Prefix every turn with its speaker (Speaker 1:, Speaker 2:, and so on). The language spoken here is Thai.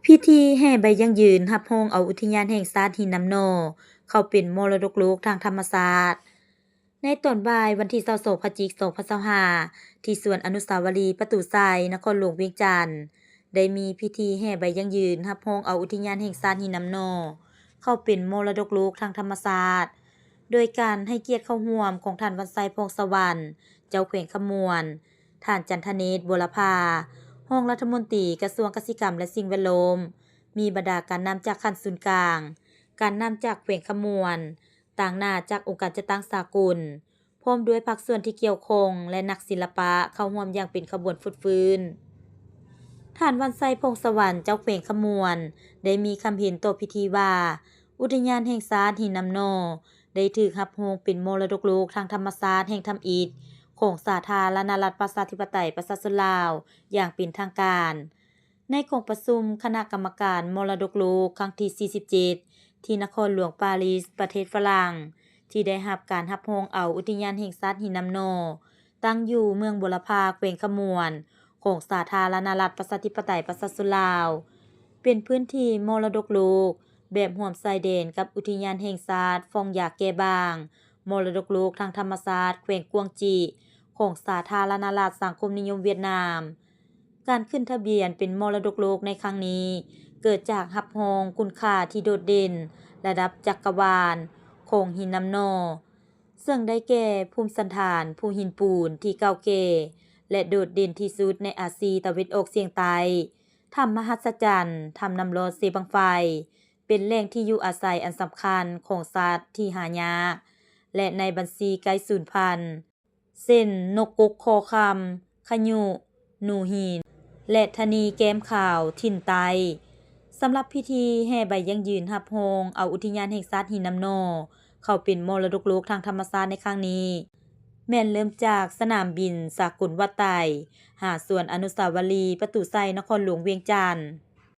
Speaker 1: พิธีแห่ใบยั่งยืนรับรองเอาอุทยานแห่งชาติหินน้ำโนเข้าเป็นมรดกโลกทางธรรมชาติในตอนบ่ายวันที่22พฤศจิกายน2025ที่สวนอนุสาวรีย์ประตูทรายนครหลวงเวียงจันทน์ได้มีพิธีแห่ใบยั่งยืนรับรองเอาอุทยานแห่งชาติหินน้ำโนเข้าเป็นมรดกโลกทางธรรมชาติโดยการให้เกียรติเข้าร่วมของท่านวันไซพงษ์สวรรค์เจ้าแขวงขมวนท่านจันทเนศบุรพารองรัฐมนตรีกระทรวงเกษตรกรรมและสิ่งแวดล้อมมีบรรดาการนำจากขั้นศูนย์กลางการนำจากแขวงขมวนต่างหน้าจากองค์การจัดตั้งสากลพร้อมด้วยภาคส่วนที่เกี่ยวข้องและนักศิลปะเข้าร่วมอย่างเป็นขบวนฟุดฟื้นท่านวันไซพงษ์สวรรค์เจ้าแขวงขมวนได้มีคำเห็นต่อพิธีว่าอุทยานแห่งชาติหินน้ำโนได้ถูกรับรองเป็นมรดกโลกทางธรรมชาติแห่งธรรมอิฐของสาธารณรัฐประชาธิปไตยประชาชนลาวอย่างเป็นทางการในของประชุมคณะกรรมการมรดกโลกครั้งที่47ที่นครหลวงปารีสประเทศฝรั่งที่ได้รับการรับรองเอาอุทยานแห่งชาติหินน้ำโนตั้งอยู่เมืองบุรพาแขวงขมวนของสาธารณรัฐประชาธิปไตยประชาชนลาวเป็นพื้นที่มรดกโลกแบบร่วมชายแดนกับอุทยานแห่งชาติฟองหยาแก่บางมรดกโลกทางธรรมชาติแขวงกวางจีของสาธารณรัฐสังคมนิยมเวียดนามการขึ้นทะเบียนเป็นมรดกโลกในครั้งนี้เกิดจากรับรองคุณค่าที่โดดเด่นระดับจักรวาลของหินน้ำโนซึ่งได้แก่ภูมิสันฐานภูหินปูนที่เก่าแก่และโดดเด่นที่สุดในอาซีตะวันออกเฉียงใต้ถ้ำมหัศจรรย์ถ้ำน้ำร้อนเสบังไฟเป็นแหล่งที่อยู่อาศัยอันสำคัญของสัตว์ที่หายากและในบัญชีใกล้สูญพันธุ์เช่นนกกกคอคำขยุหนูหินและธนีแก้มขาวถิ่นไตสำหรับพิธีแห่ใบยั่งยืนรับรองเอาอุทยานแห่งชาติหินน้ำโนเข้าเป็นมรดกโลกทางธรรมชาติในครั้งนี้แม่นเริ่มจากสนามบินสากลวัดไต่หาสวนอนุสาวรีย์ประตูไซนครหลวงเวียงจันทน์